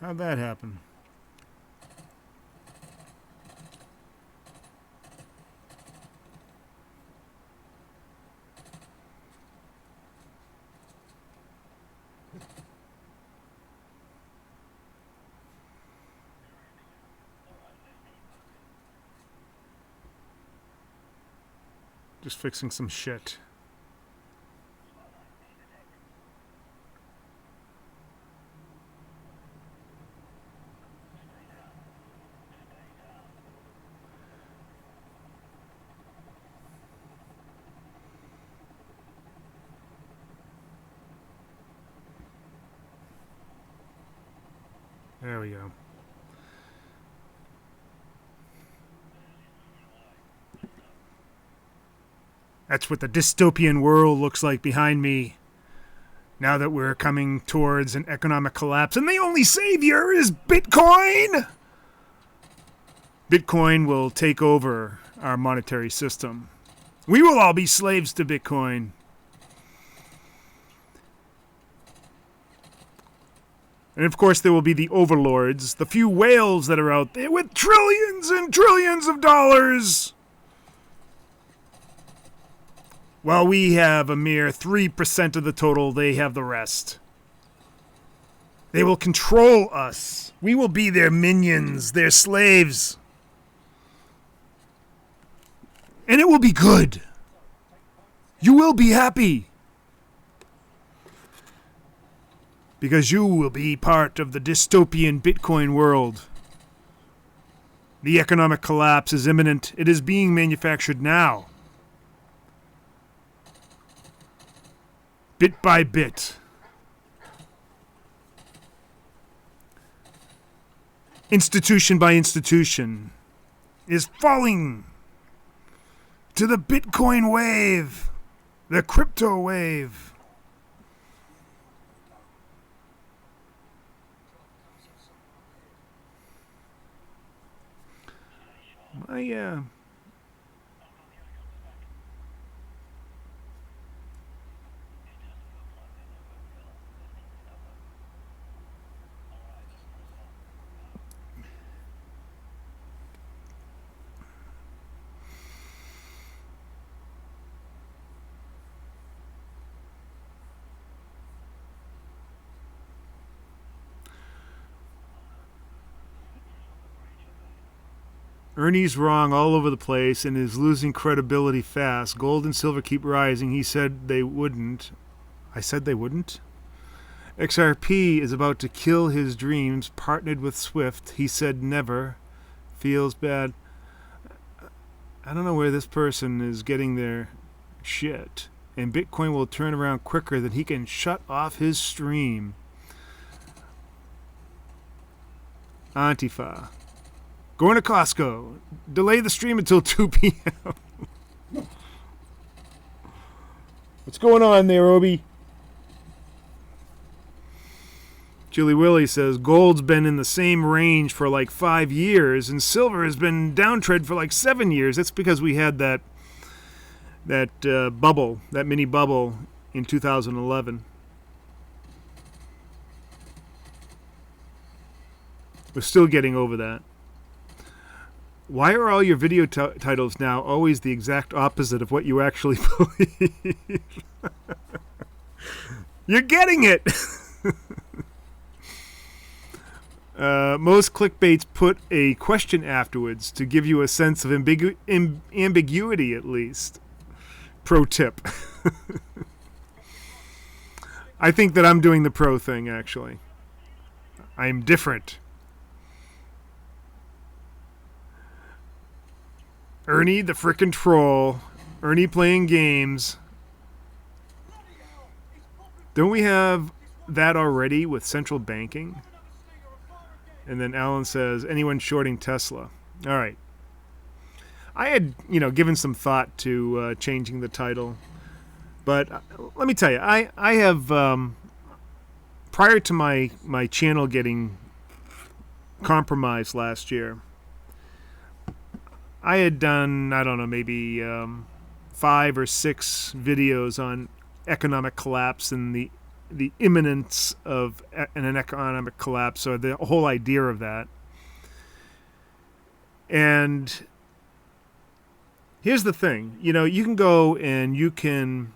How'd that happen? Just fixing some shit. There we go. That's what the dystopian world looks like behind me. Now that we're coming towards an economic collapse, and the only savior is Bitcoin! Bitcoin will take over our monetary system. We will all be slaves to Bitcoin. And of course there will be the overlords, the few whales that are out there with trillions and trillions of dollars. While we have a mere 3% of the total, they have the rest. They will control us. We will be their minions, their slaves. And it will be good. You will be happy. Because you will be part of the dystopian Bitcoin world. The economic collapse is imminent. It is being manufactured now. Bit by bit. Institution by institution is falling to the Bitcoin wave, the crypto wave. Ernie's wrong all over the place and is losing credibility fast. Gold and silver keep rising. He said they wouldn't. I said they wouldn't? XRP is about to kill his dreams, partnered with Swift. He said never. Feels bad. I don't know where this person is getting their shit. And Bitcoin will turn around quicker than he can shut off his stream. Antifa. Going to Costco. Delay the stream until 2 p.m. What's going on there, Obi? Chili Willy says gold's been in the same range for like 5 years, and silver has been downtrend for like 7 years. That's because we had that bubble, that mini bubble in 2011. We're still getting over that. Why are all your video titles now always the exact opposite of what you actually believe? You're getting it! Most clickbaits put a question afterwards to give you a sense of ambiguity, at least. Pro tip. I think that I'm doing the pro thing, actually. I'm different. Ernie the frickin' troll. Ernie playing games. Don't we have that already with central banking? And then Alan says, anyone shorting Tesla. All right. I had, given some thought to changing the title. But let me tell you, I have, prior to my channel getting compromised last year, I had done, I don't know, maybe 5 or 6 videos on economic collapse and the imminence of an economic collapse, or the whole idea of that. And here's the thing, you can go and you can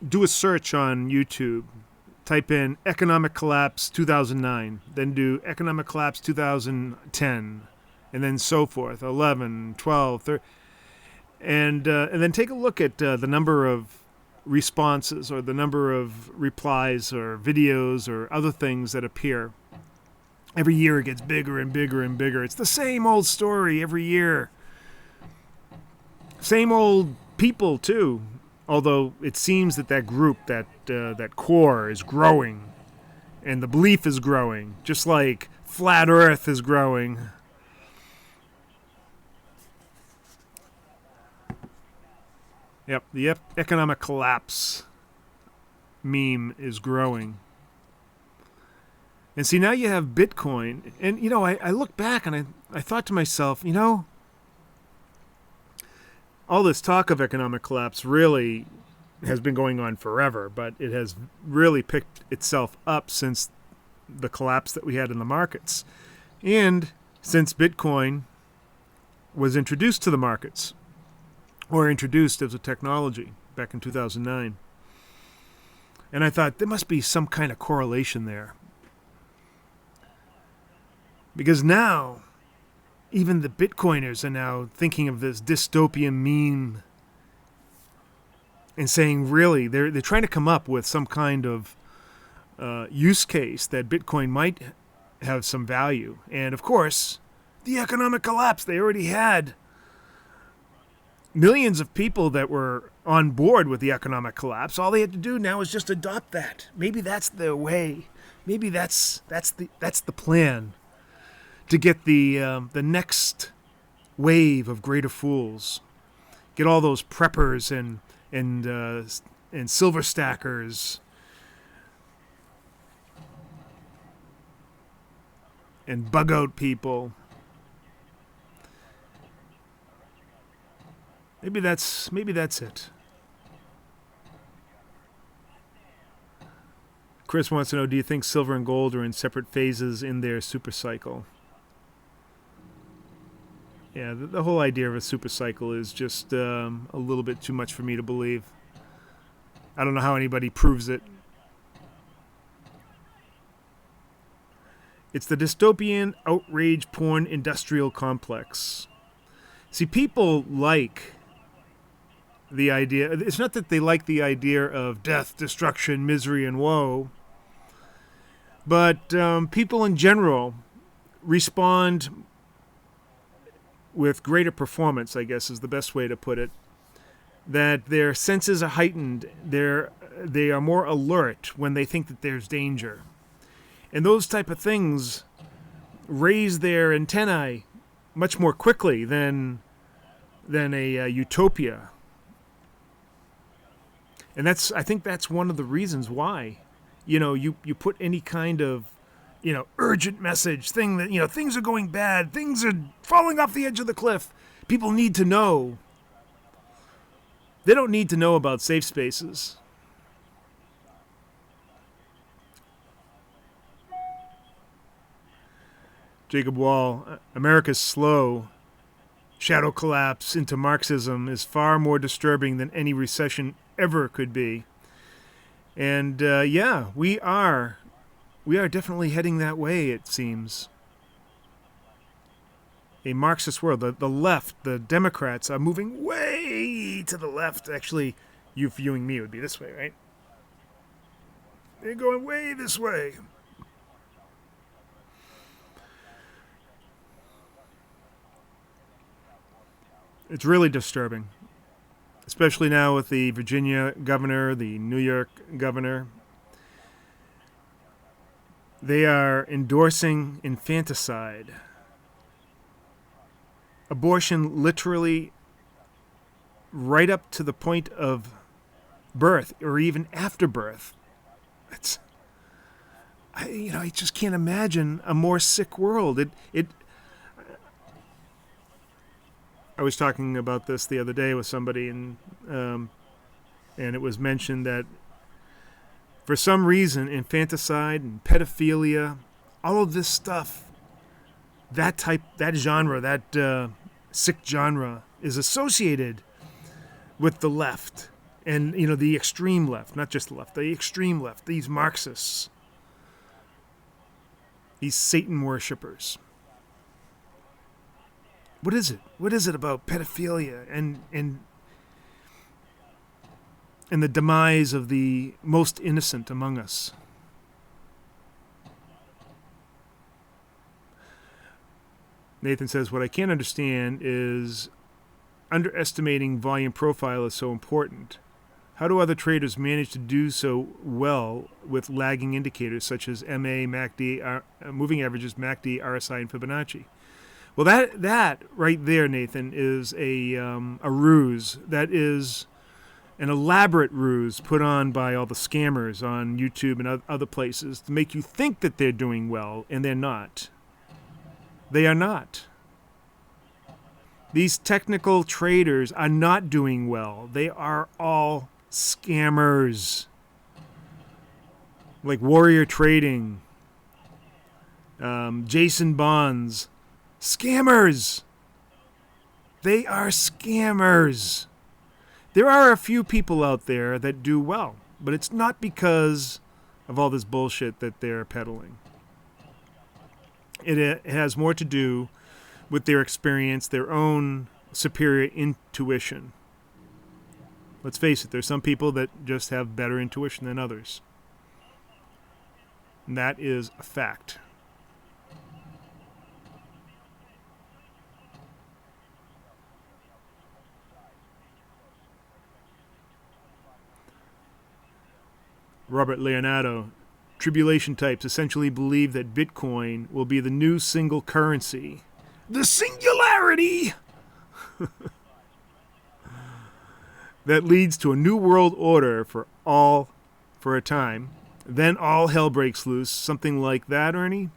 do a search on YouTube, type in economic collapse 2009, then do economic collapse 2010, and then so forth, 11, 12, 13, and then take a look at the number of responses or the number of replies or videos or other things that appear. Every year it gets bigger and bigger and bigger. It's the same old story every year. Same old people, too. Although it seems that group, that core is growing. And the belief is growing. Just like flat Earth is growing. Yep, the economic collapse meme is growing. And see, now you have Bitcoin. And, I look back and I thought to myself, all this talk of economic collapse really has been going on forever, but it has really picked itself up since the collapse that we had in the markets. And since Bitcoin was introduced to the markets, or introduced as a technology back in 2009. And I thought there must be some kind of correlation there. Because now, even the Bitcoiners are now thinking of this dystopian meme and saying, really, they're trying to come up with some kind of use case that Bitcoin might have some value. And of course, the economic collapse, they already had millions of people that were on board with the economic collapse. All they had to do now is just adopt that. Maybe that's the way. Maybe that's the plan to get the next wave of greater fools. Get all those preppers and silver stackers and bug out people. Maybe that's it. Chris wants to know, do you think silver and gold are in separate phases in their super cycle? Yeah, the whole idea of a super cycle is just a little bit too much for me to believe. I don't know how anybody proves it. It's the dystopian outrage porn industrial complex. See, people like the idea. It's not that they like the idea of death, destruction, misery, and woe, but people in general respond with greater performance, I guess is the best way to put it, that their senses are heightened, they are more alert when they think that there's danger. And those type of things raise their antennae much more quickly than a utopia. And I think that's one of the reasons why, you put any kind of, urgent message thing that, things are going bad, things are falling off the edge of the cliff. People need to know. They don't need to know about safe spaces. Jacob Wall, America's slow shadow collapse into Marxism is far more disturbing than any recession ever could be. And we are definitely heading that way, it seems. A Marxist world. The left, the Democrats are moving way to the left. Actually, you viewing me would be this way, right? They're going way this way. It's really disturbing, especially now with the Virginia governor, the New York governor. They are endorsing infanticide. Abortion literally right up to the point of birth or even after birth. I just can't imagine a more sick world. I was talking about this the other day with somebody, and And it was mentioned that for some reason, infanticide and pedophilia, all of this stuff, that genre, that sick genre, is associated with the left. And, the extreme left, not just the left, the extreme left, these Marxists, these Satan worshippers. What is it? What is it about pedophilia and the demise of the most innocent among us? Nathan says, what I can't understand is underestimating volume profile is so important. How do other traders manage to do so well with lagging indicators such as MA, MACD, moving averages, MACD, RSI, and Fibonacci? Well, that right there, Nathan, is a ruse. That is an elaborate ruse put on by all the scammers on YouTube and other places to make you think that they're doing well, and they're not. They are not. These technical traders are not doing well. They are all scammers. Like Warrior Trading, Jason Bonds. Scammers. They are scammers. There are a few people out there that do well, but it's not because of all this bullshit that they're peddling. It has more to do with their experience, their own superior intuition. Let's face it, there's some people that just have better intuition than others. And that is a fact. Robert Leonardo, tribulation types essentially believe that Bitcoin will be the new single currency. The singularity! That leads to a new world order for a time. Then all hell breaks loose. Something like that, Ernie?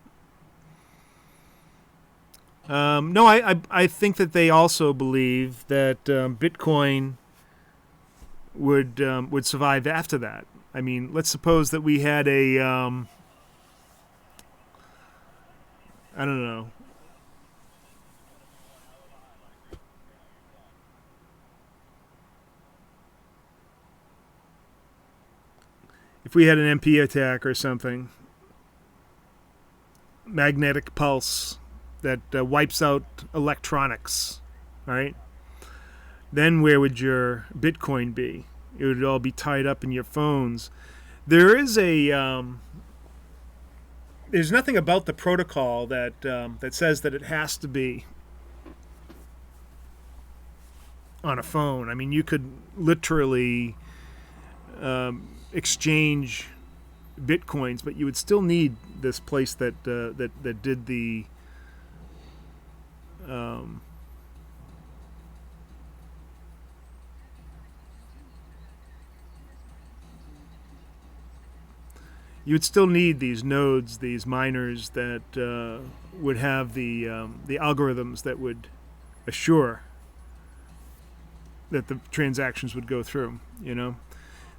No, I think that they also believe that Bitcoin would survive after that. I mean, let's suppose that we had a, I don't know. If we had an MP attack or something, magnetic pulse that wipes out electronics, right? Then where would your Bitcoin be? It would all be tied up in your phones. There is there's nothing about the protocol that says that it has to be on a phone. I mean, you could literally exchange Bitcoins, but you would still need this place that did the you would still need these nodes, these miners that would have the algorithms that would assure that the transactions would go through,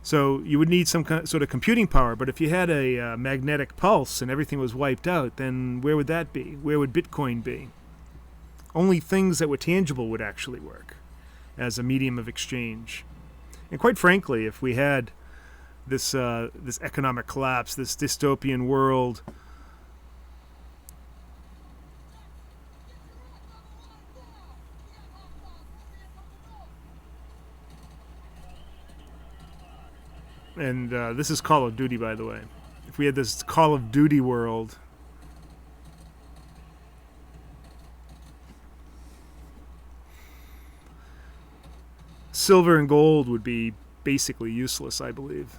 So you would need some sort of computing power. But if you had a magnetic pulse and everything was wiped out, then where would that be? Where would Bitcoin be? Only things that were tangible would actually work as a medium of exchange. And quite frankly, if we had this economic collapse, this dystopian world, and this is Call of Duty, by the way. If we had this Call of Duty world, silver and gold would be basically useless, I believe.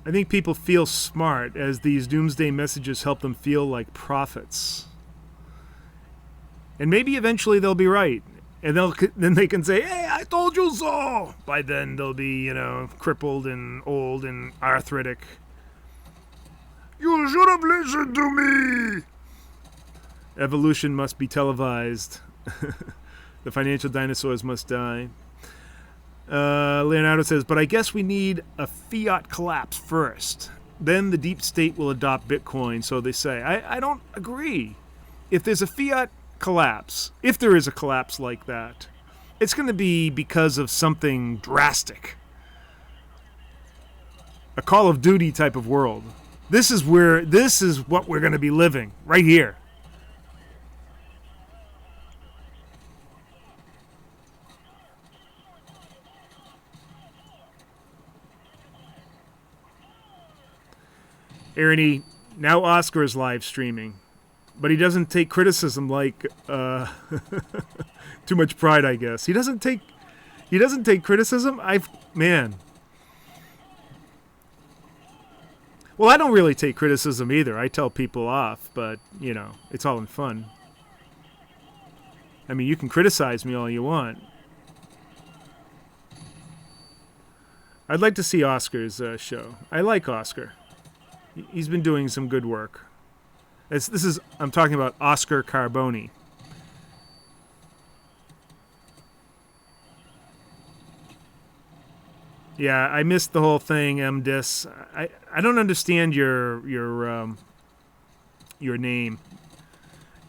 I think people feel smart as these doomsday messages help them feel like prophets. And maybe eventually they'll be right. And then they can say, hey, I told you so. By then they'll be, crippled and old and arthritic. You should have listened to me. Evolution must be televised. The financial dinosaurs must die. Leonardo says, but I guess we need a fiat collapse first. Then the deep state will adopt Bitcoin, so they say. I don't agree. If there's a fiat collapse, if there is a collapse like that, it's going to be because of something drastic. A Call of Duty type of world. This is what we're going to be living right here. Ernie, now Oscar is live streaming, but he doesn't take criticism like too much pride, I guess. He doesn't take criticism. Man. Well, I don't really take criticism either. I tell people off, but it's all in fun. I mean, you can criticize me all you want. I'd like to see Oscar's show. I like Oscar. He's been doing some good work. I'm talking about Oscar Carboni. Yeah, I missed the whole thing, MDIS. I don't understand your name.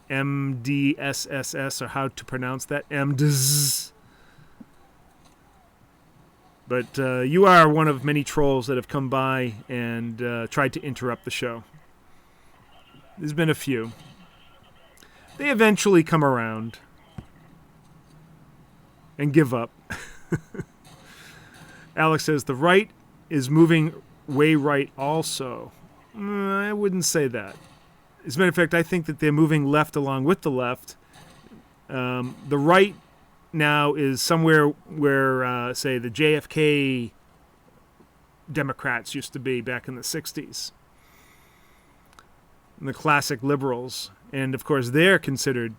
MDSSS, or how to pronounce that. MDS. But you are one of many trolls that have come by and tried to interrupt the show. There's been a few. They eventually come around and give up. Alex says, the right is moving way right also. I wouldn't say that. As a matter of fact, I think that they're moving left along with the left. The right now is somewhere where, say, the JFK Democrats used to be back in the 60s. And the classic liberals. And, of course, they're considered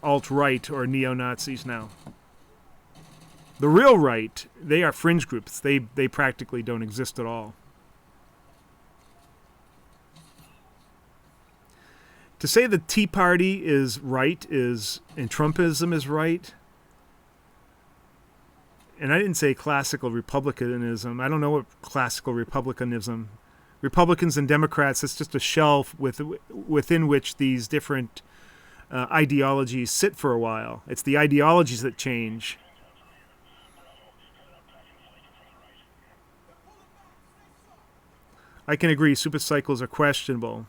alt-right or neo-Nazis now. The real right, they are fringe groups. They practically don't exist at all. To say the Tea Party is right and Trumpism is right, and I didn't say classical republicanism. I don't know what classical republicanism. Republicans and Democrats, it's just a shelf within which these different ideologies sit for a while. It's the ideologies that change. I can agree, super cycles are questionable.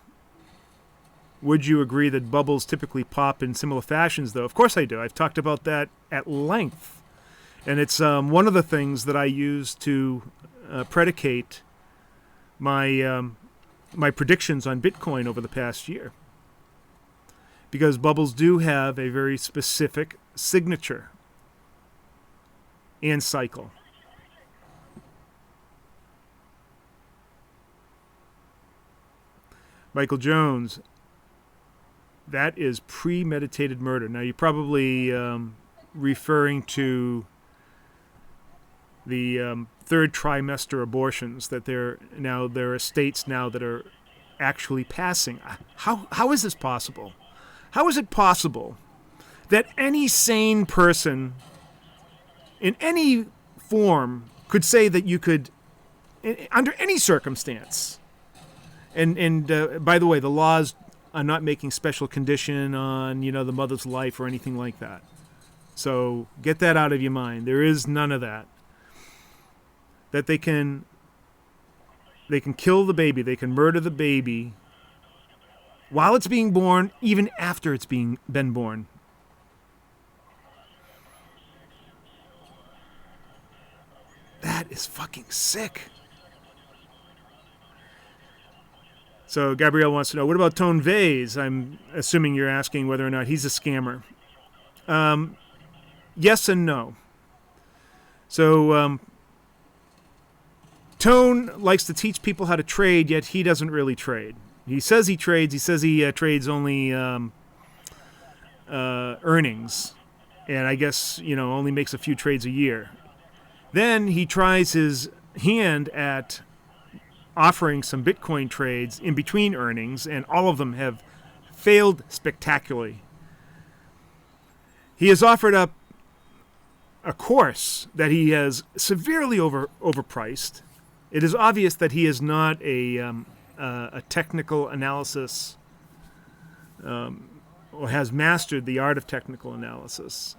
Would you agree that bubbles typically pop in similar fashions, though? Of course I do. I've talked about that at length. And it's one of the things that I use to predicate my predictions on Bitcoin over the past year. Because bubbles do have a very specific signature and cycle. Michael Jones, that is premeditated murder. Now, you're probably referring to the third trimester abortions that there are states now that are actually passing. How is this possible? How is it possible that any sane person in any form could say that you could, under any circumstance, and by the way, the laws are not making special condition on, the mother's life or anything like that. So get that out of your mind. There is none of that. That they can kill the baby, they can murder the baby while it's being born, even after it's been born. That is fucking sick. So Gabrielle wants to know, what about Tone Vase? I'm assuming you're asking whether or not he's a scammer. Yes and no. So Tone likes to teach people how to trade, yet he doesn't really trade. He says he trades. He says he trades only earnings, and I guess only makes a few trades a year. Then he tries his hand at offering some Bitcoin trades in between earnings, and all of them have failed spectacularly. He has offered up a course that he has severely overpriced. It is obvious that he is not a technical analysis or has mastered the art of technical analysis.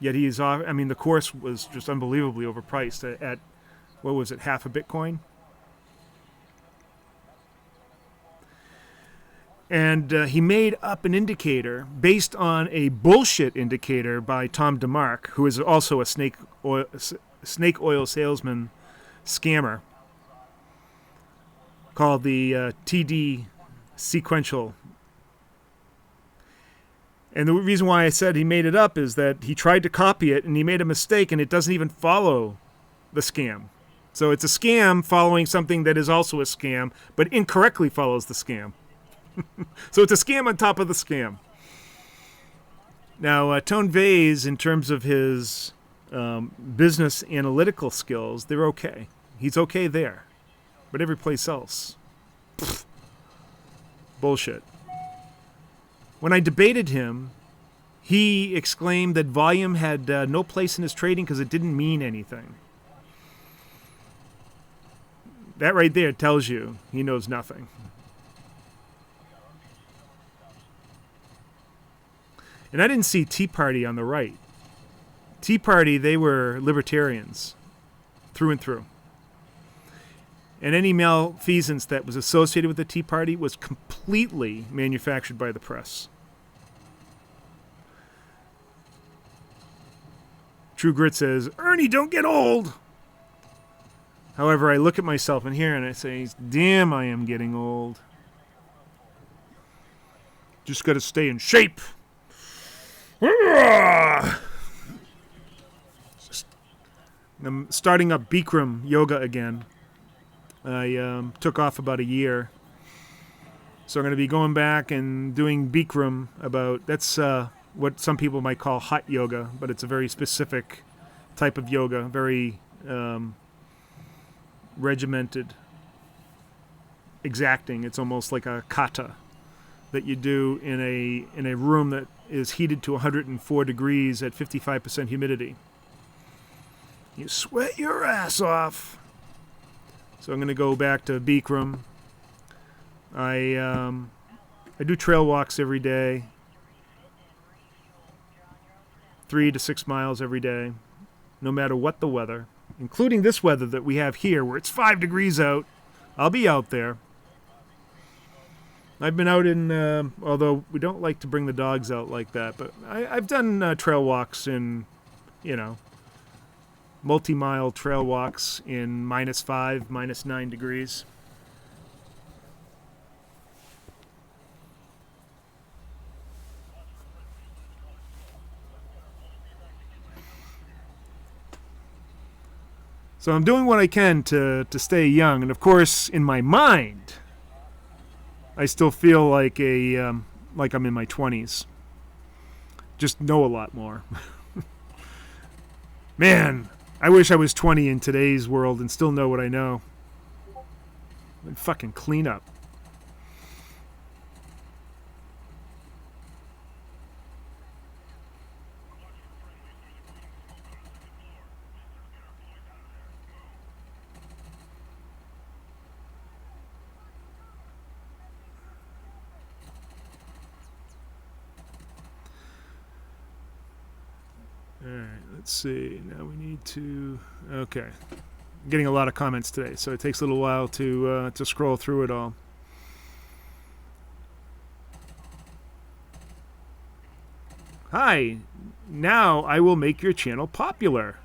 Yet the course was just unbelievably overpriced at what was it, half a Bitcoin? And he made up an indicator based on a bullshit indicator by Tom DeMark, who is also a snake oil salesman scammer, called the TD sequential. And the reason why I said he made it up is that he tried to copy it and he made a mistake and it doesn't even follow the scam. So it's a scam following something that is also a scam, but incorrectly follows the scam. So it's a scam on top of the scam. Now, Tone Vase, in terms of his business analytical skills, they're okay. He's okay there. But every place else, pfft, bullshit. When I debated him, he exclaimed that volume had no place in his trading because it didn't mean anything. That right there tells you he knows nothing. And I didn't see Tea Party on the right. Tea Party, they were libertarians through and through. And any malfeasance that was associated with the Tea Party was completely manufactured by the press. True Grit says, Ernie, don't get old. However, I look at myself in here and I say, damn, I am getting old. Just got to stay in shape. I'm starting up Bikram yoga again. I took off about a year. So I'm going to be going back and doing Bikram that's what some people might call hot yoga, but it's a very specific type of yoga, very regimented, exacting. It's almost like a kata that you do in a room that is heated to 104 degrees at 55% humidity. You sweat your ass off. So I'm going to go back to Bikram. I do trail walks every day, 3 to 6 miles every day, no matter what the weather, including this weather that we have here, where it's 5 degrees out. I'll be out there. I've been out in, although we don't like to bring the dogs out like that, but I've done trail walks in, multi-mile trail walks in -5, -9 degrees. So I'm doing what I can to stay young, and of course, in my mind, I still feel like like I'm in my 20s. Just know a lot more. Man, I wish I was 20 in today's world and still know what I know. And fucking clean up. Alright, let's see. Now we need to... Okay. I'm getting a lot of comments today, so it takes a little while to scroll through it all. Hi! Now I will make your channel popular.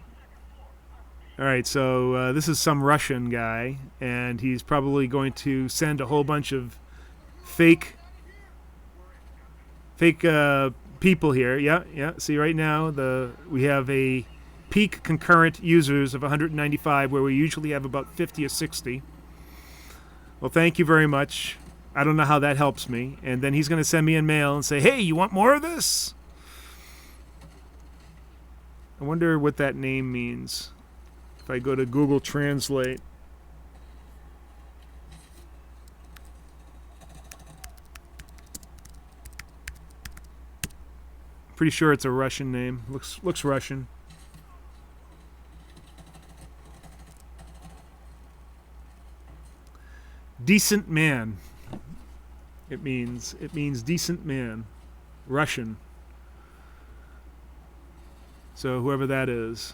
Alright, so this is some Russian guy, and he's probably going to send a whole bunch of fake people here. Yeah. See, right now we have a peak concurrent users of 195, where we usually have about 50 or 60. Well, thank you very much. I don't know how that helps me. And then he's going to send me a mail and say, hey, you want more of this? I wonder what that name means. If I go to Google Translate. Pretty sure it's a Russian name. Looks Russian. Decent man. It means decent man. Russian. So whoever that is.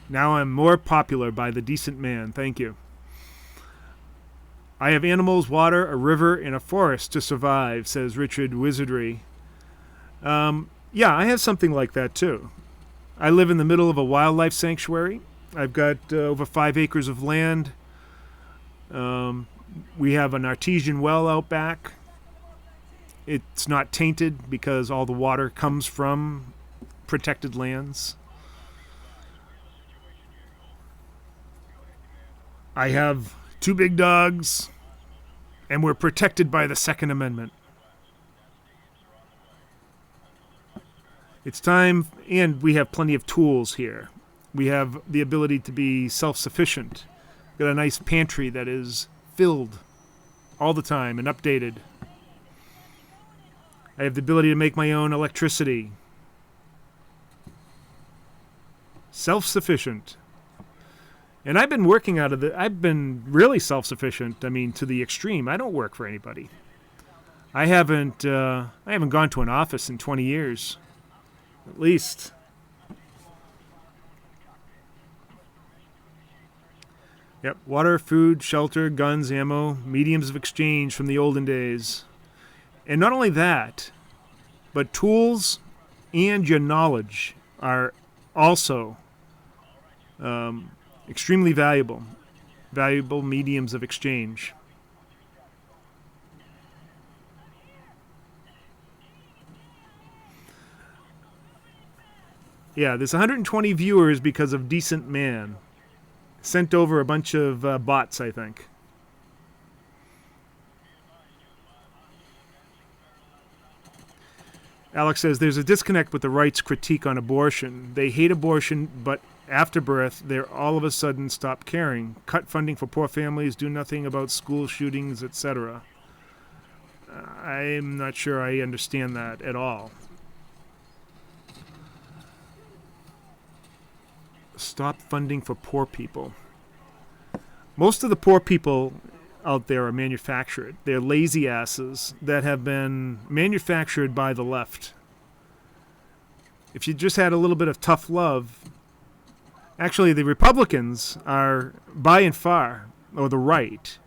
Now I'm more popular by the decent man. Thank you. I have animals, water, a river, and a forest to survive, says Richard Wizardry. Yeah, I have something like that too. I live in the middle of a wildlife sanctuary. I've got over 5 acres of land. We have an artesian well out back. It's not tainted because all the water comes from protected lands. I have 2 big dogs, and we're protected by the Second Amendment. It's time, and we have plenty of tools here. We have the ability to be self-sufficient. Got a nice pantry that is filled all the time and updated. I have the ability to make my own electricity. Self-sufficient. And I've been working I've been really self-sufficient, to the extreme. I don't work for anybody. I haven't gone to an office in 20 years. At least. Yep, water, food, shelter, guns, ammo, mediums of exchange from the olden days. And not only that, but tools and your knowledge are also extremely valuable mediums of exchange. Yeah, there's 120 viewers because of Decent Man. Sent over a bunch of bots, I think. Alex says there's a disconnect with the right's critique on abortion. They hate abortion, but after birth, they're all of a sudden stop caring. Cut funding for poor families, do nothing about school shootings, etc. I'm not sure I understand that at all. Stop funding for poor people. Most of the poor people out there are manufactured. They're lazy asses that have been manufactured by the left. If you just had a little bit of tough love, actually the Republicans are by and far, or the right,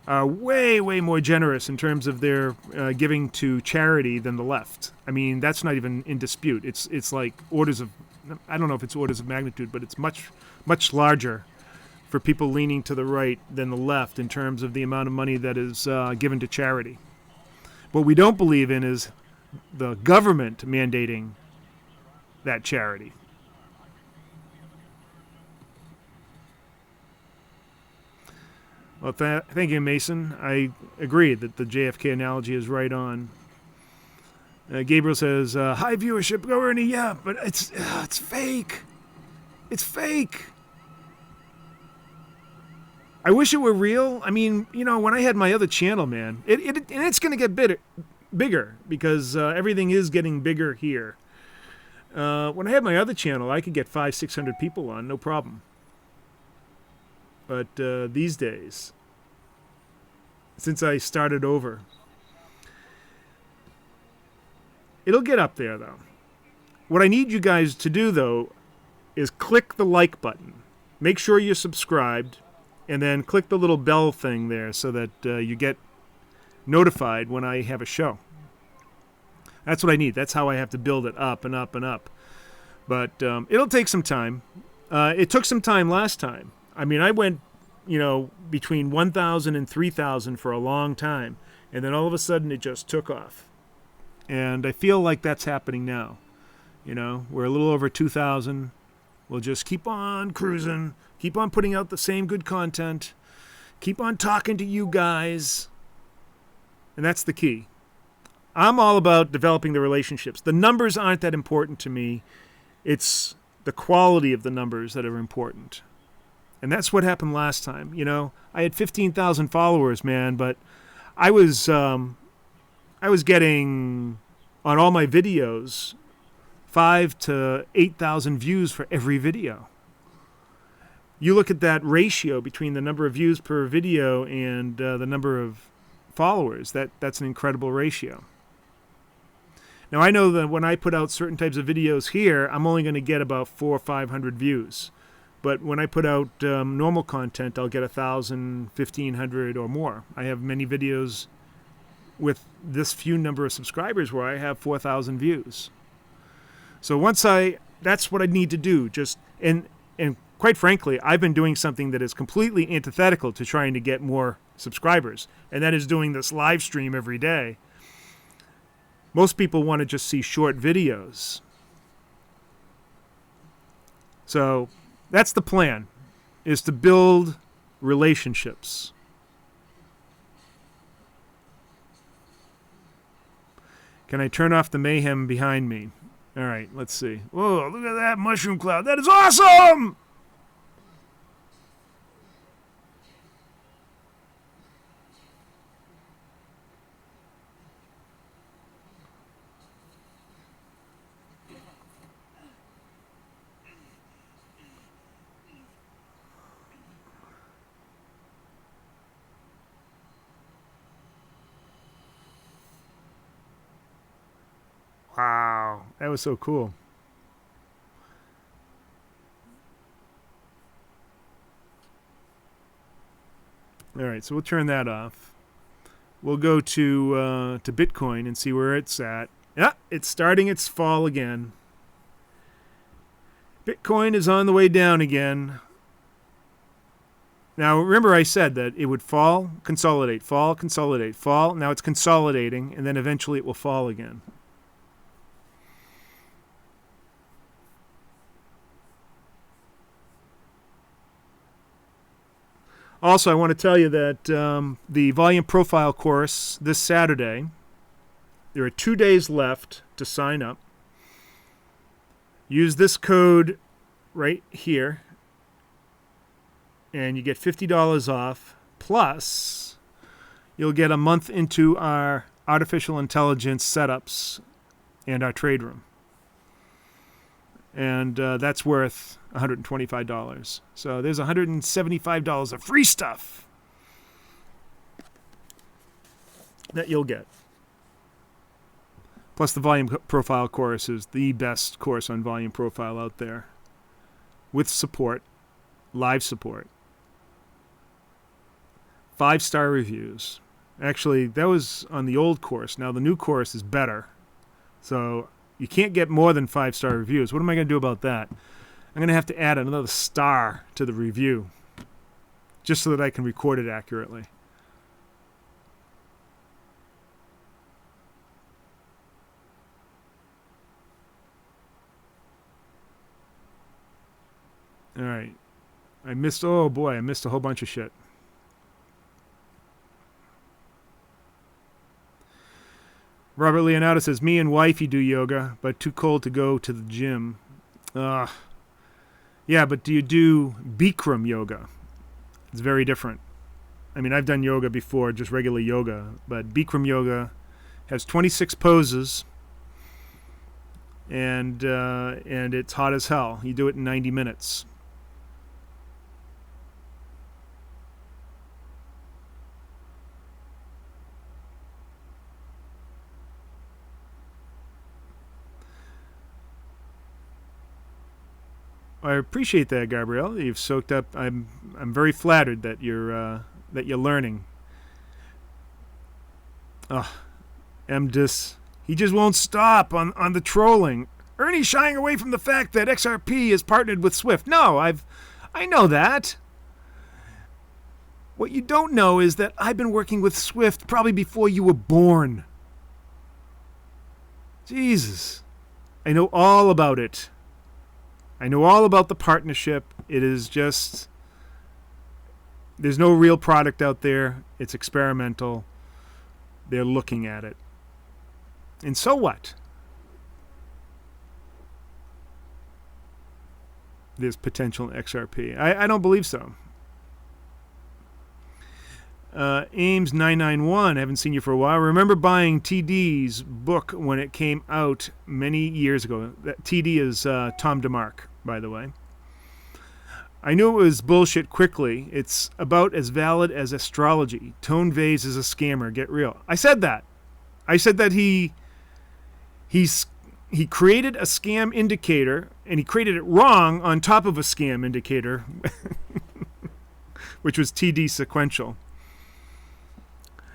are way, way more generous in terms of their giving to charity than the left. That's not even in dispute. It's like orders of, I don't know if it's orders of magnitude, but it's much, much larger for people leaning to the right than the left in terms of the amount of money that is given to charity. What we don't believe in is the government mandating that charity. Well, thank you, Mason. I agree that the JFK analogy is right on. Gabriel says, high viewership, Ernie, yeah, but it's fake. It's fake. I wish it were real. When I had my other channel, man, and it's going to get bigger because everything is getting bigger here. When I had my other channel, I could get 500-600 people on, no problem. But these days, since I started over, it'll get up there, though. What I need you guys to do, though, is click the like button. Make sure you're subscribed, and then click the little bell thing there so that you get notified when I have a show. That's what I need. That's how I have to build it up and up and up. But it'll take some time. It took some time last time. I went, between 1,000 and 3,000 for a long time, and then all of a sudden it just took off. And I feel like that's happening now. We're a little over 2,000. We'll just keep on cruising, keep on putting out the same good content, keep on talking to you guys. And that's the key. I'm all about developing the relationships. The numbers aren't that important to me. It's the quality of the numbers that are important. And that's what happened last time. I had 15,000 followers, man, but I was getting on all my videos, 5,000 to 8,000 views for every video. You look at that ratio between the number of views per video and the number of followers, that's an incredible ratio. Now, I know that when I put out certain types of videos here, I'm only going to get about 400 or 500 views. But when I put out normal content, I'll get 1,000, 1,500 or more. I have many videos with this few number of subscribers where I have 4,000 views. So that's what I need to do. And quite frankly, I've been doing something that is completely antithetical to trying to get more subscribers, and that is doing this live stream every day. Most people want to just see short videos. So that's the plan, is to build relationships. Can I turn off the mayhem behind me? All right, let's see. Whoa, look at that mushroom cloud. That is awesome! Wow, that was so cool. All right, so we'll turn that off. We'll go to Bitcoin and see where it's at. Yeah, it's starting its fall again. Bitcoin is on the way down again. Now, remember I said that it would fall, consolidate, fall, consolidate, fall. Now it's consolidating, and then eventually it will fall again. Also, I want to tell you that the volume profile course this Saturday, there are 2 days left to sign up. Use this code right here, and you get $50 off, plus you'll get a month into our artificial intelligence setups and our trade room. And that's worth $125. So there's $175 of free stuff that you'll get. Plus the volume profile course is the best course on volume profile out there, with support, live support. 5-star reviews. Actually, that was on the old course. Now the new course is better. So you can't get more than 5-star reviews. What am I going to do about that? I'm going to have to add another star to the review just so that I can record it accurately. All right. I missed a whole bunch of shit. Robert Leonardo says, me and wifey do yoga, but too cold to go to the gym. Yeah, but do you do Bikram yoga? It's very different. I mean, I've done yoga before, just regular yoga, but Bikram yoga has 26 poses, and it's hot as hell. You do it in 90 minutes. I appreciate that, Gabrielle. You've soaked up. I'm very flattered that you're learning. MDIS, he just won't stop on the trolling. Ernie's shying away from the fact that XRP is partnered with Swift. No, I know that. What you don't know is that I've been working with Swift probably before you were born. Jesus, I know all about it. I know all about the partnership. It is just, there's no real product out there. It's experimental. They're looking at it. And so what? There's potential in XRP. I don't believe so. Ames 991, I haven't seen you for a while. Remember buying TD's book when it came out many years ago. That TD is Tom DeMark, by the way. I knew it was bullshit quickly. It's about as valid as astrology. Tone Vase is a scammer. Get real. I said that. I said that he created a scam indicator, and he created it wrong on top of a scam indicator, which was TD sequential.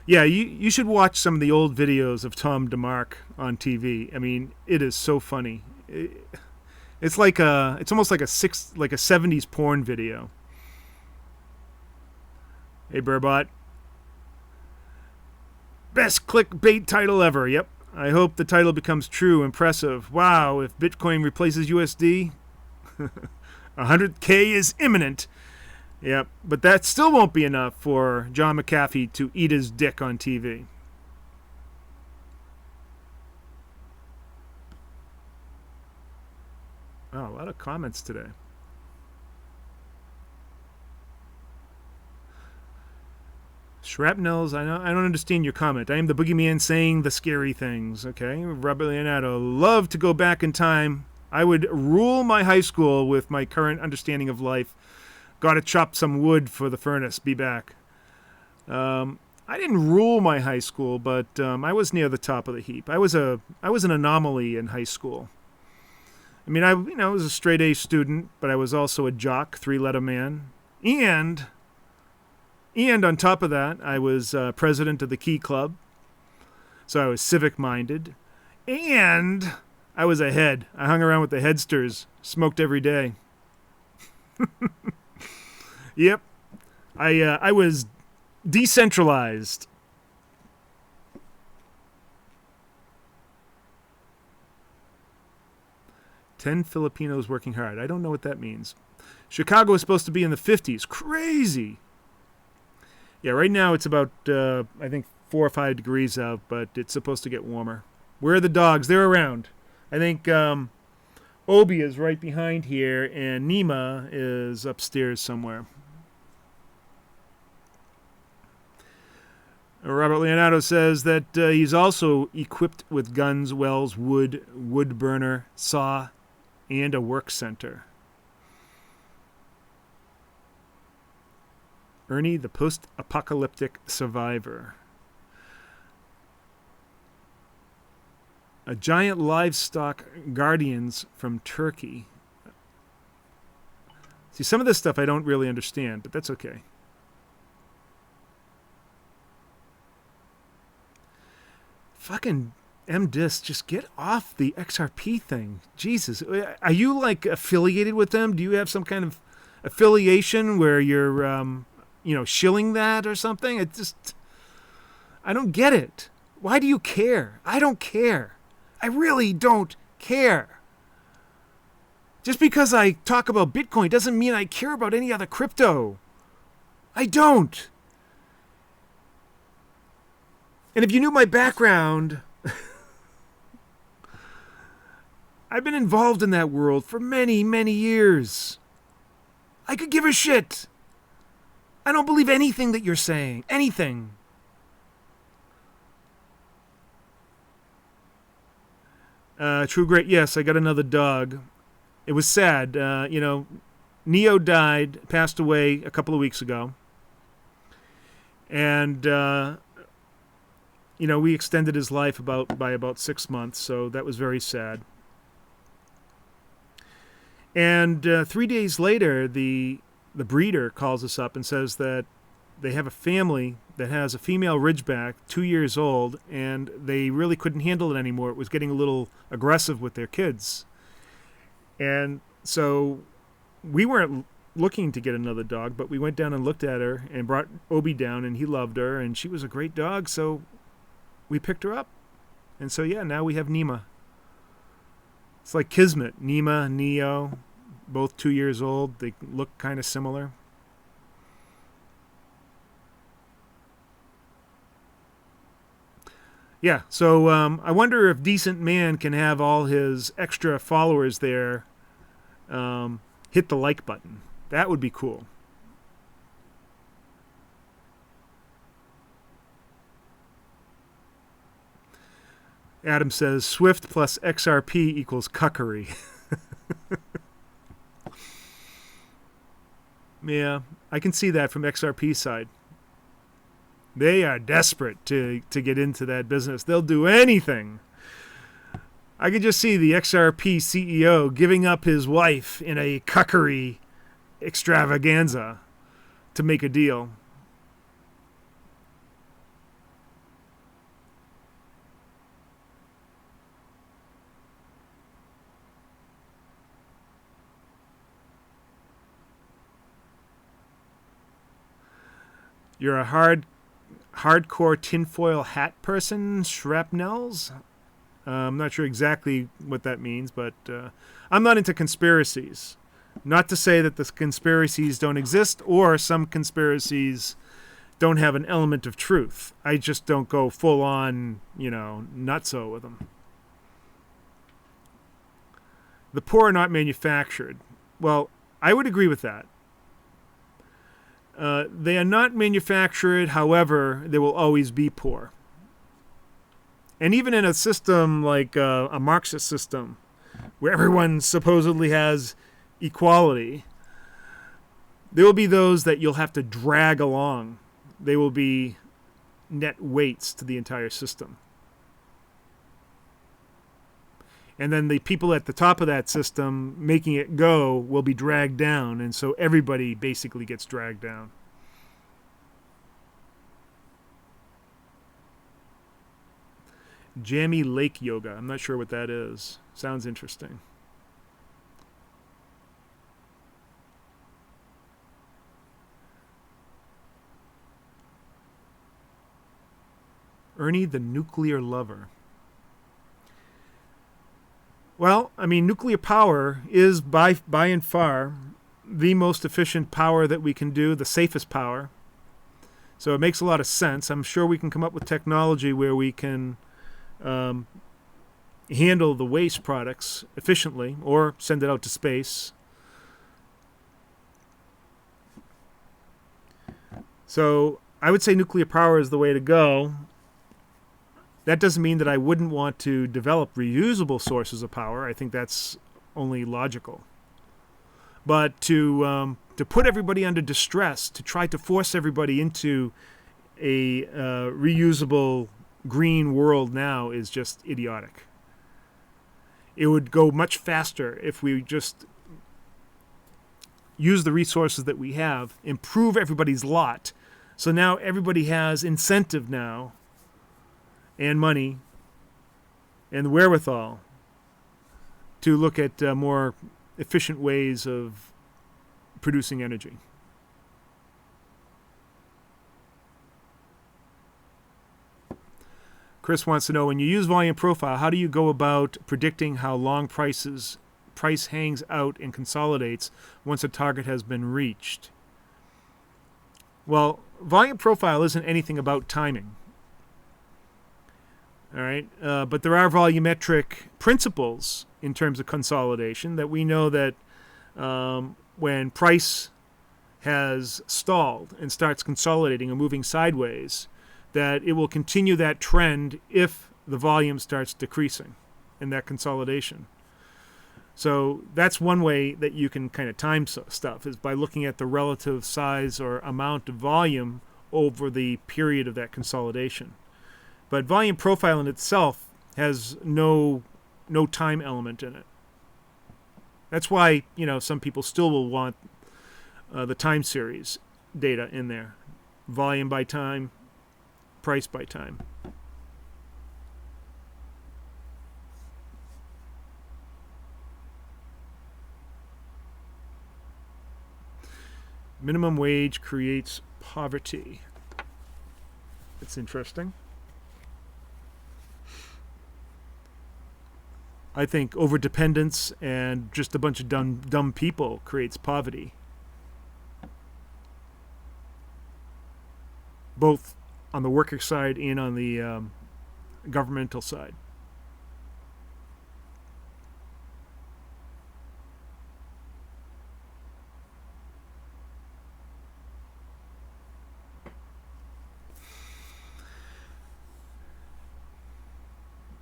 Yeah, you should watch some of the old videos of Tom DeMark on TV. I mean, it is so funny. It's almost like a 70s porn video. Hey, Burbot. Best clickbait title ever. Yep. I hope the title becomes true. Impressive. Wow, if Bitcoin replaces USD, 100K is imminent. Yep, but that still won't be enough for John McAfee to eat his dick on TV. Oh, a lot of comments today. Shrapnels, I don't understand your comment. I am the boogeyman saying the scary things. Okay, Robert Leonardo, love to go back in time. I would rule my high school with my current understanding of life. Gotta chop some wood for the furnace. Be back. I didn't rule my high school, but I was near the top of the heap. I was an anomaly in high school. I mean, I was a straight A student, but I was also a jock, 3-letter man, and on top of that, I was president of the Key Club, so I was civic-minded, and I was a head. I hung around with the headsters, smoked every day. Yep, I was decentralized. "10 Filipinos working hard." I don't know what that means. Chicago is supposed to be in the 50s. Crazy. Yeah, right now it's about, I think, 4 or 5 degrees out, but it's supposed to get warmer. Where are the dogs? They're around. I think Obi is right behind here, and Nima is upstairs somewhere. Robert Leonardo says that he's also equipped with guns, wells, wood burner, saw, and a work center. Ernie, the post-apocalyptic survivor. A giant livestock guardians from Turkey. See, some of this stuff I don't really understand, but that's okay. Fucking MDisc, just get off the XRP thing. Jesus. Are you, like, affiliated with them? Do you have some kind of affiliation where you're, shilling that or something? I don't get it. Why do you care? I don't care. I really don't care. Just because I talk about Bitcoin doesn't mean I care about any other crypto. I don't. And if you knew my background, I've been involved in that world for many, many years. I could give a shit. I don't believe anything that you're saying. Anything. True Great, yes, I got another dog. It was sad. Neo died, passed away a couple of weeks ago. And, we extended his life by about 6 months, so that was very sad. And 3 days later, the breeder calls us up and says that they have a family that has a female Ridgeback, 2 years old, and they really couldn't handle it anymore. It was getting a little aggressive with their kids. And so we weren't looking to get another dog, but we went down and looked at her and brought Obi down, and he loved her, and she was a great dog, so we picked her up. And so, yeah, now we have Nima. It's like Kismet. Nima, Neo, both 2 years old. They look kind of similar. Yeah, so I wonder if Decent Man can have all his extra followers there hit the like button. That would be cool. Adam says Swift plus XRP equals cuckery. Yeah, I can see that from XRP's side. They are desperate to get into that business. They'll do anything. I can just see the XRP CEO giving up his wife in a cuckery extravaganza to make a deal. You're a hardcore tinfoil hat person, shrapnels? I'm not sure exactly what that means, but I'm not into conspiracies. Not to say that the conspiracies don't exist or some conspiracies don't have an element of truth. I just don't go full on, nutso with them. The poor are not manufactured. Well, I would agree with that. They are not manufactured, however, they will always be poor. And even in a system like a Marxist system, where everyone supposedly has equality, there will be those that you'll have to drag along. They will be net weights to the entire system. And then the people at the top of that system making it go will be dragged down, and so everybody basically gets dragged down. Jammy Lake Yoga. I'm not sure what that is. Sounds interesting. Ernie the Nuclear Lover. Well, I mean, nuclear power is by and far the most efficient power that we can do, the safest power. So it makes a lot of sense. I'm sure we can come up with technology where we can handle the waste products efficiently or send it out to space. So I would say nuclear power is the way to go. That doesn't mean that I wouldn't want to develop reusable sources of power. I think that's only logical. But to put everybody under distress, to try to force everybody into a reusable green world now is just idiotic. It would go much faster if we just use the resources that we have, improve everybody's lot. So now everybody has incentive now and money and the wherewithal to look at more efficient ways of producing energy. Chris wants to know, when you use volume profile, how do you go about predicting how long price hangs out and consolidates once a target has been reached? Well, volume profile isn't anything about timing. All right, but there are volumetric principles in terms of consolidation that we know that when price has stalled and starts consolidating or moving sideways, that it will continue that trend if the volume starts decreasing in that consolidation. So that's one way that you can kind of time stuff, is by looking at the relative size or amount of volume over the period of that consolidation. But volume profile in itself has no time element in it. That's why, some people still will want the time series data in there. Volume by time, price by time. Minimum wage creates poverty. It's interesting. I think overdependence and just a bunch of dumb people creates poverty. Both on the worker side and on the governmental side.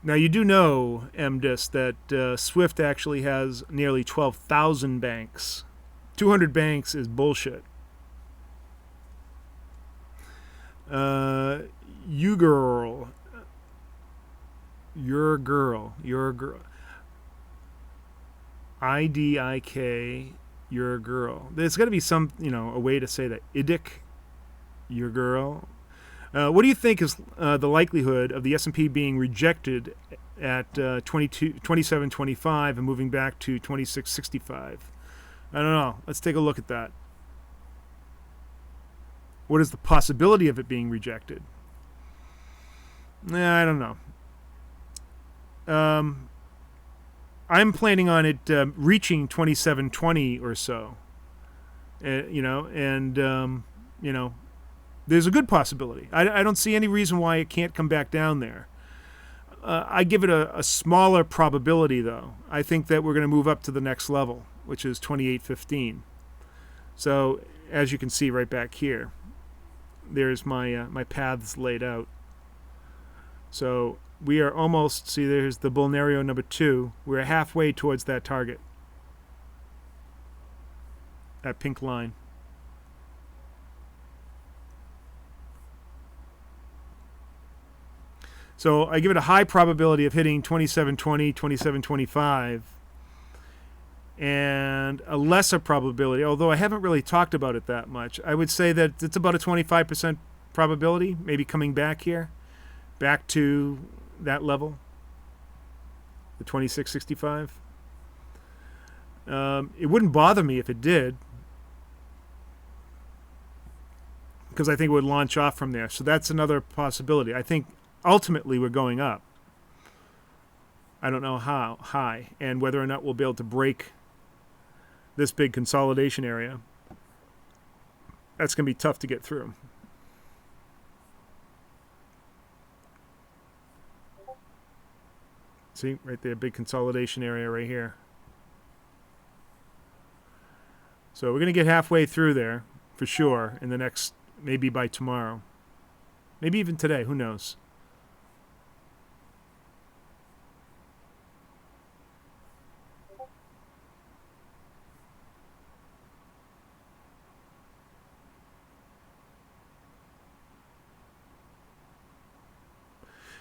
Now, you do know, MDIS, that SWIFT actually has nearly 12,000 banks. 200 banks is bullshit. You girl. Your girl. IDIK, your girl. There's got to be some, a way to say that. IDIC, your girl. What do you think is the likelihood of the S&P being rejected at 27.25 and moving back to 26.65? I don't know. Let's take a look at that. What is the possibility of it being rejected? I don't know. I'm planning on it reaching 27.20 or so. There's a good possibility. I don't see any reason why it can't come back down there. I give it a smaller probability, though. I think that we're going to move up to the next level, which is 28.15. So, as you can see right back here, there's my paths laid out. So we are almost, see, there's the Bolnario number 2. We're halfway towards that target. That pink line. So I give it a high probability of hitting 27.20, 27.25, and a lesser probability, although I haven't really talked about it that much. I would say that it's about a 25% probability, maybe coming back here, back to that level, the 26.65. It wouldn't bother me if it did, because I think it would launch off from there. So that's another possibility. I think ultimately we're going up. I don't know how high and whether or not we'll be able to break this big consolidation area. That's going to be tough to get through. See, right there, big consolidation area right here. So we're going to get halfway through there for sure in the next, maybe by tomorrow. Maybe even today, who knows?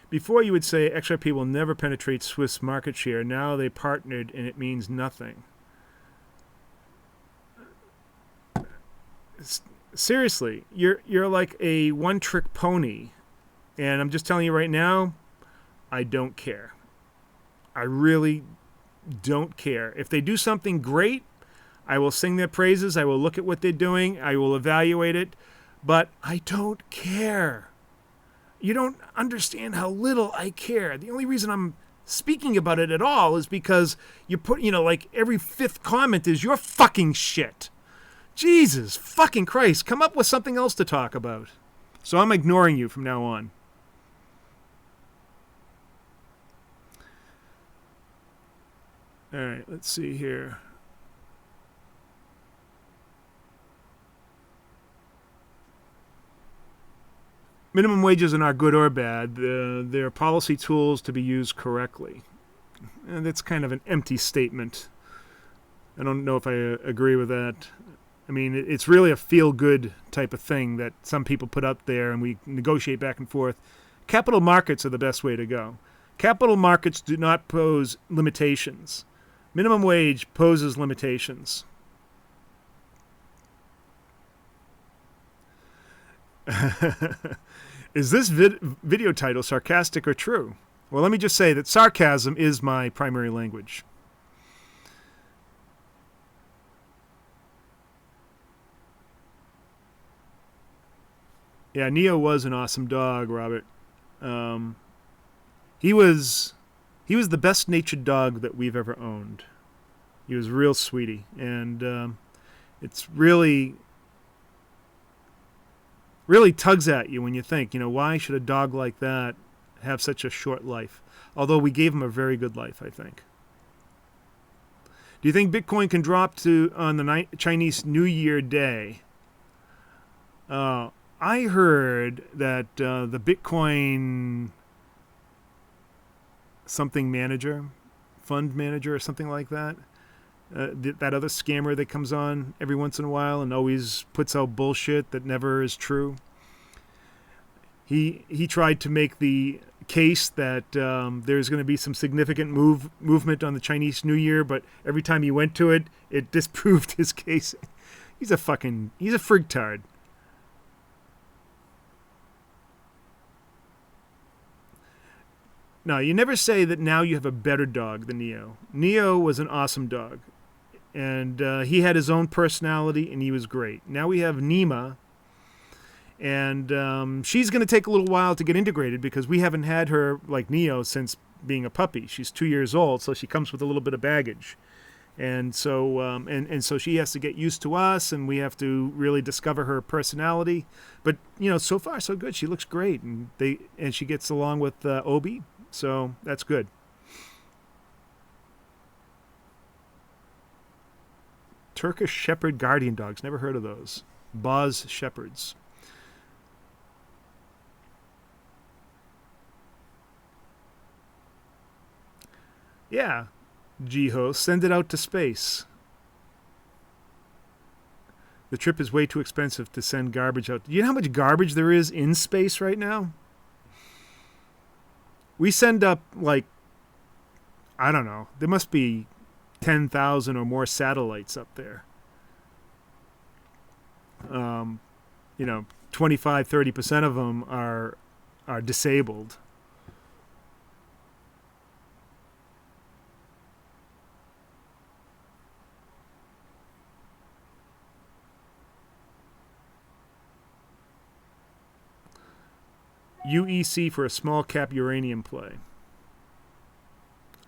Before you would say XRP will never penetrate Swiss market share. Now they partnered and it means nothing. Seriously, you're like a one-trick pony. And I'm just telling you right now, I don't care. I really don't care. If they do something great, I will sing their praises. I will look at what they're doing. I will evaluate it. But I don't care. You don't understand how little I care. The only reason I'm speaking about it at all is because you put, like every fifth comment is your fucking shit. Jesus fucking Christ. Come up with something else to talk about. So I'm ignoring you from now on. All right, let's see here. Minimum wages are not good or bad. They're policy tools to be used correctly. And that's kind of an empty statement. I don't know if I agree with that. I mean, it's really a feel-good type of thing that some people put up there and we negotiate back and forth. Capital markets are the best way to go. Capital markets do not pose limitations. Minimum wage poses limitations. Is this video title sarcastic or true? Well, let me just say that sarcasm is my primary language. Yeah, Neo was an awesome dog, Robert. He was the best-natured dog that we've ever owned. He was a real sweetie, and it's really tugs at you when you think, why should a dog like that have such a short life? Although we gave him a very good life, I think. Do you think Bitcoin can drop on the Chinese New Year day? I heard that the Bitcoin something manager, fund manager, or something like that. That other scammer that comes on every once in a while and always puts out bullshit that never is true. He tried to make the case that there's going to be some significant movement on the Chinese New Year, but every time he went to it, it disproved his case. He's a frigtard. Now, you never say that now you have a better dog than Neo. Neo was an awesome dog, and he had his own personality, and he was great. Now we have Nima, and she's going to take a little while to get integrated because we haven't had her like Neo since being a puppy. She's 2 years old, so she comes with a little bit of baggage. And so and so she has to get used to us, and we have to really discover her personality. But, so far so good. She looks great, and she gets along with Obi. So that's good. Turkish Shepherd Guardian Dogs. Never heard of those. Boz Shepherds. Yeah. Jiho, send it out to space. The trip is way too expensive to send garbage out. Do you know how much garbage there is in space right now? We send up, I don't know, there must be 10,000 or more satellites up there. 25-30% of them are disabled. UEC for a small cap uranium play.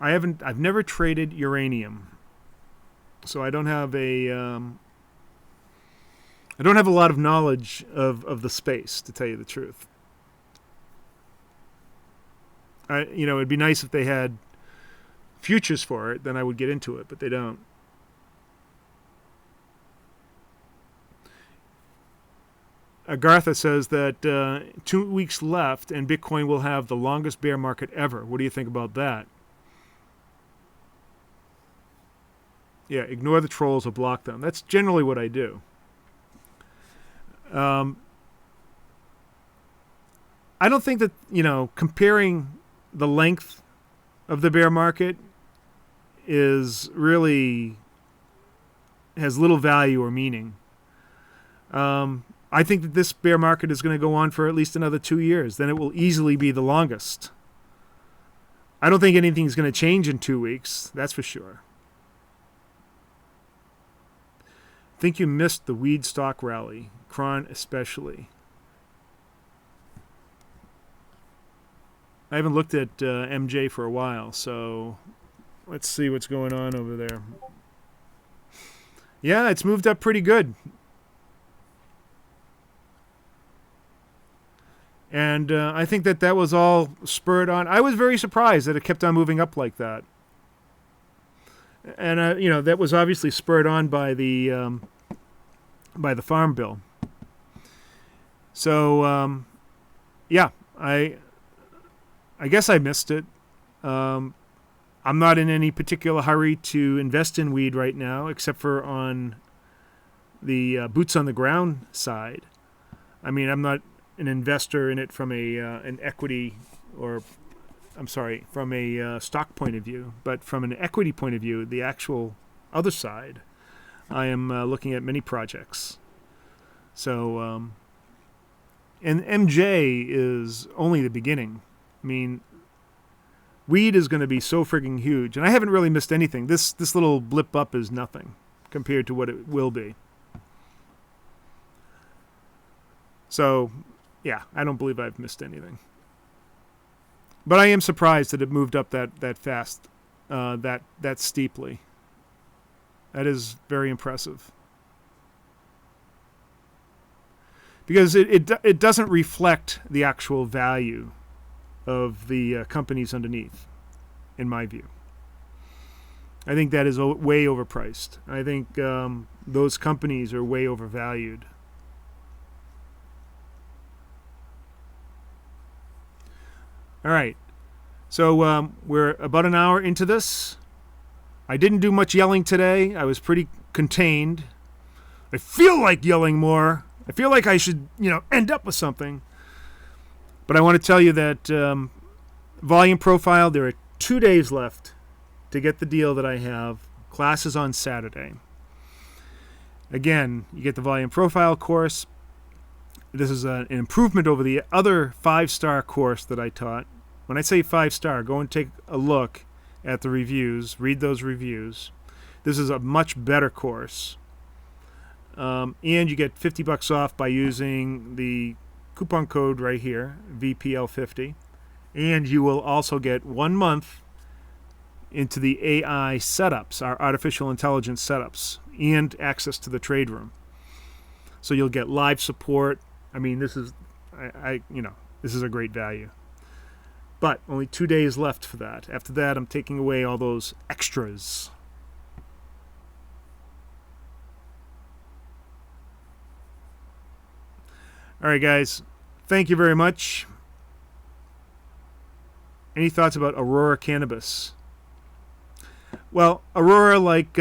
I've never traded uranium, so I don't have a lot of knowledge of the space, to tell you the truth. It'd be nice if they had futures for it, then I would get into it, but they don't. Agartha says that 2 weeks left and Bitcoin will have the longest bear market ever. What do you think about that? Yeah, ignore the trolls or block them. That's generally what I do. I don't think that, comparing the length of the bear market has little value or meaning. I think that this bear market is going to go on for at least another 2 years. Then it will easily be the longest. I don't think anything's going to change in 2 weeks. That's for sure. I think you missed the weed stock rally, Kron especially. I haven't looked at MJ for a while, so let's see what's going on over there. Yeah, it's moved up pretty good. And I think that was all spurred on. I was very surprised that it kept on moving up like that. And, that was obviously spurred on by the farm bill. So, yeah, I guess I missed it. I'm not in any particular hurry to invest in weed right now, except for on the boots on the ground side. I mean, I'm not an investor in it from an equity from a stock point of view, but from an equity point of view, the actual other side, I am looking at many projects. So, and MJ is only the beginning. I mean, weed is going to be so frigging huge, and I haven't really missed anything. This little blip up is nothing compared to what it will be. So, yeah, I don't believe I've missed anything. But I am surprised that it moved up that fast, that steeply. That is very impressive. Because it doesn't reflect the actual value of the companies underneath, in my view. I think that is way overpriced. I think those companies are way overvalued. All right. So we're about an hour into this. I didn't do much yelling today. I was pretty contained. I feel like yelling more. I feel like I should, end up with something. But I want to tell you that volume profile, there are 2 days left to get the deal that I have. Classes on Saturday. Again, you get the volume profile course. This is an improvement over the other 5-star course that I taught. When I say 5-star, go and take a look at the reviews. Read those reviews. This is a much better course. And you get $50 off by using the coupon code right here, VPL50. And you will also get 1 month into the AI setups, our artificial intelligence setups, and access to the trade room. So you'll get live support. I mean, this is, this is a great value. But only 2 days left for that. After that, I'm taking away all those extras. All right, guys. Thank you very much. Any thoughts about Aurora Cannabis? Well, Aurora, like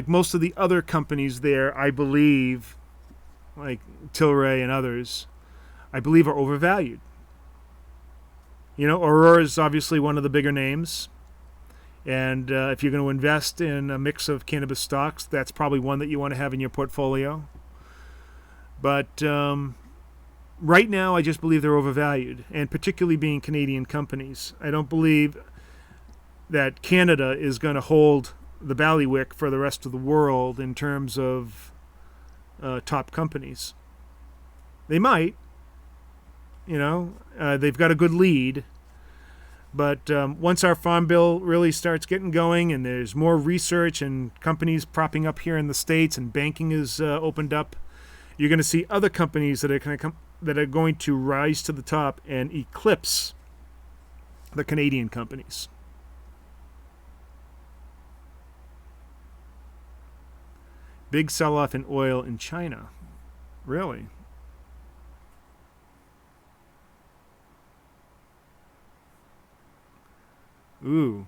most of the other companies there, I believe, like Tilray and others, I believe are overvalued. Aurora is obviously one of the bigger names. And if you're going to invest in a mix of cannabis stocks, that's probably one that you want to have in your portfolio. But right now, I just believe they're overvalued, and particularly being Canadian companies. I don't believe that Canada is going to hold the bailiwick for the rest of the world in terms of top companies. They might. They've got a good lead. But once our farm bill really starts getting going and there's more research and companies propping up here in the States and banking is opened up, you're going to see other companies that are going to rise to the top and eclipse the Canadian companies. Big sell-off in oil in China. Really? Ooh.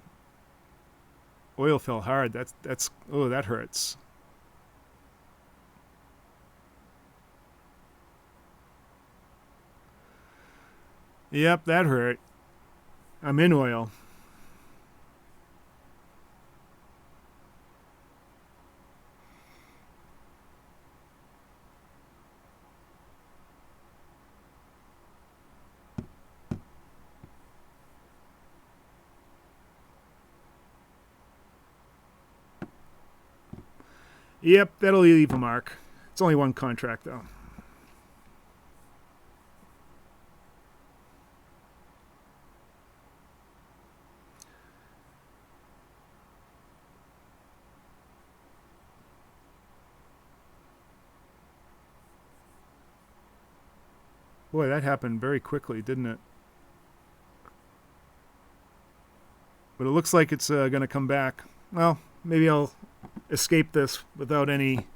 Oil fell hard. That hurts. Yep, that hurt. I'm in oil. Yep, that'll leave a mark. It's only one contract, though. Boy, that happened very quickly, didn't it? But it looks like it's going to come back. Well, maybe I'll escape this without any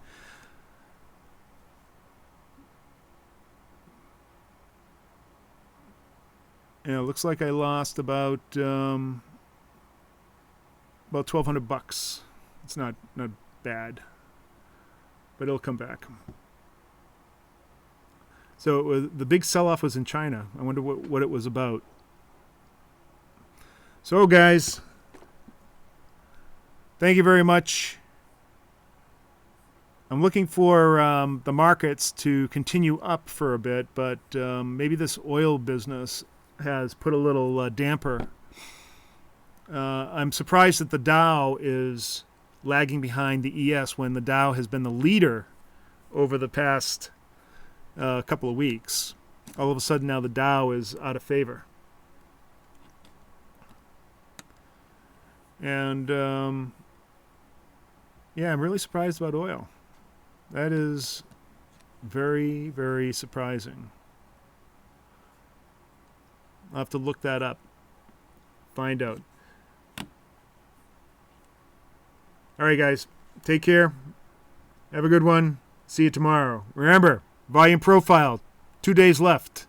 it looks like I lost about $1,200. It's not bad, but it'll come back. So the big sell-off was in China. I wonder what it was about. So guys, thank you very much. I'm looking for the markets to continue up for a bit, but maybe this oil business has put a little damper. I'm surprised that the Dow is lagging behind the ES when the Dow has been the leader over the past couple of weeks. All of a sudden now the Dow is out of favor. And yeah, I'm really surprised about oil. That is very, very surprising. I'll have to look that up. Find out. All right, guys. Take care. Have a good one. See you tomorrow. Remember, volume profile. 2 days left.